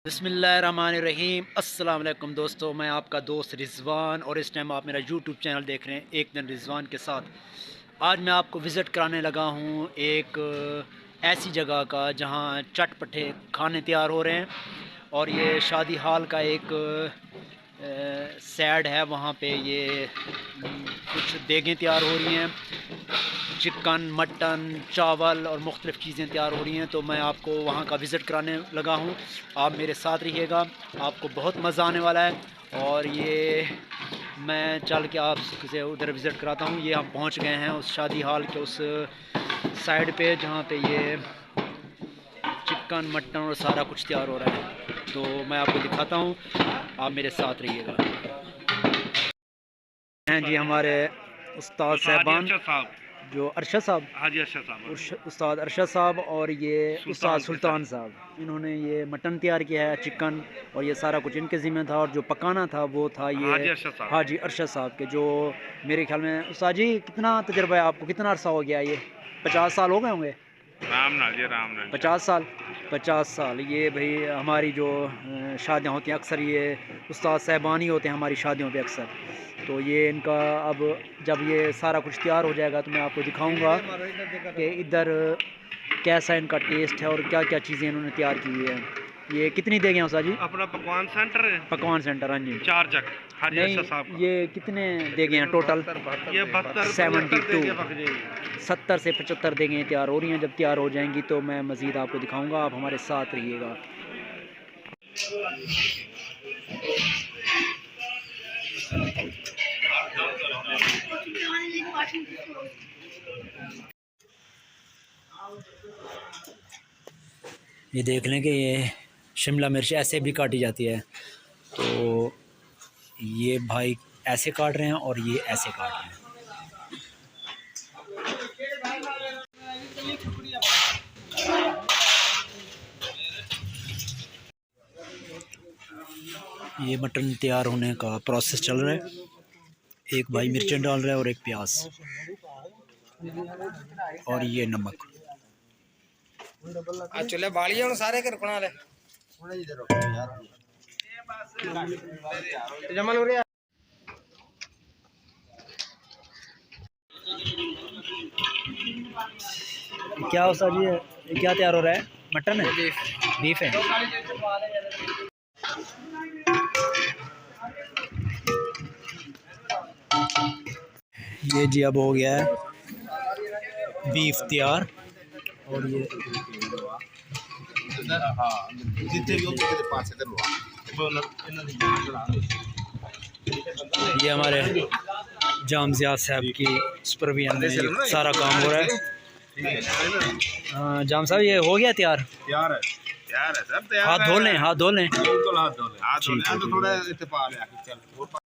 बिस्मिल्लाहिर्रहमानिर्रहीम। अस्सलाम वालेकुम दोस्तों, मैं आपका दोस्त रिजवान और इस टाइम आप मेरा यूट्यूब चैनल देख रहे हैं एक दिन रिजवान के साथ। आज मैं आपको विज़िट कराने लगा हूँ एक ऐसी जगह का जहाँ चटपटे खाने तैयार हो रहे हैं और ये शादी हाल का एक सैड है। वहाँ पे ये कुछ देगें तैयार हो रही हैं, चिकन, मटन, चावल और मुख्तलिफ़ चीज़ें तैयार हो रही हैं। तो मैं आपको वहाँ का विज़िट कराने लगा हूँ, आप मेरे साथ रहिएगा, आपको बहुत मज़ा आने वाला है। और ये मैं चल के आपसे उधर विज़िट कराता हूँ। ये हम पहुँच गए हैं उस शादी हाल के उस साइड पे जहाँ पे ये चिकन, मटन और सारा कुछ तैयार हो रहा है। तो मैं आपको दिखाता हूँ, आप मेरे साथ रहिएगा। हैं जी हमारे उस्ताद साहबान, जो अरशद साहब, हाजी अरशद साहब, उस्ताद अरशद साहब और ये उस्ताद सुल्तान साहब, इन्होंने ये मटन तैयार किया है, चिकन, और ये सारा कुछ इनके ज़िम्मे था। और जो पकाना था वो था ये हाजी अरशद साहब के, जो मेरे ख्याल में उस्ताद जी कितना तजर्बा है आपको, कितना अरसा हो गया? ये 50 साल हो गए होंगे। राम नाल 50 साल। ये भाई हमारी जो शादियाँ होती हैं अक्सर ये उस्ताद साहबान ही होते हैं हमारी शादियों पे अक्सर। तो ये इनका अब जब ये सारा कुछ तैयार हो जाएगा तो मैं आपको दिखाऊंगा कि इधर कैसा इनका टेस्ट है और क्या क्या चीज़ें इन्होंने तैयार की हुई है। ये कितनी देंगे उस्ताद जी? अपना पकवान सेंटर है, पकवान सेंटर। हाँ जी। 4 जग हाजी नहीं, अरशद साहब। ये कितने देंगे हैं टोटल? ये 72 पक जाएगी। 70 से 75 देंगे तैयार हो रही हैं। जब तैयार हो जाएंगी तो मैं मज़ीद आपको दिखाऊंगा, आप हमारे साथ रहिएगा। ये देख लें कि ये शिमला मिर्च ऐसे भी काटी जाती है। तो ये भाई ऐसे काट रहे हैं और ये ऐसे काट रहे हैं। ये मटन तैयार होने का प्रोसेस चल रहा है। एक भाई मिर्चें डाल रहा है और एक प्याज और ये नमक। चले बालियां सारे के रखना ले जमन हो रहा। क्या हो सर, ये क्या तैयार हो रहा है? मटन है, बीफ है। ये जी अब हो गया है बीफ तैयार। और ये हमारे जामज़िया साहब की सुपरविजन में सारा काम हो रहा है। जाम साहब ये हो गया तैयार? तैयार है सब तैयार। हाथ धो लें, हाथ धो लें। बिल्कुल हाथ धो लें, हाथ धो लें। तो थोड़ा इत्तेफाक है।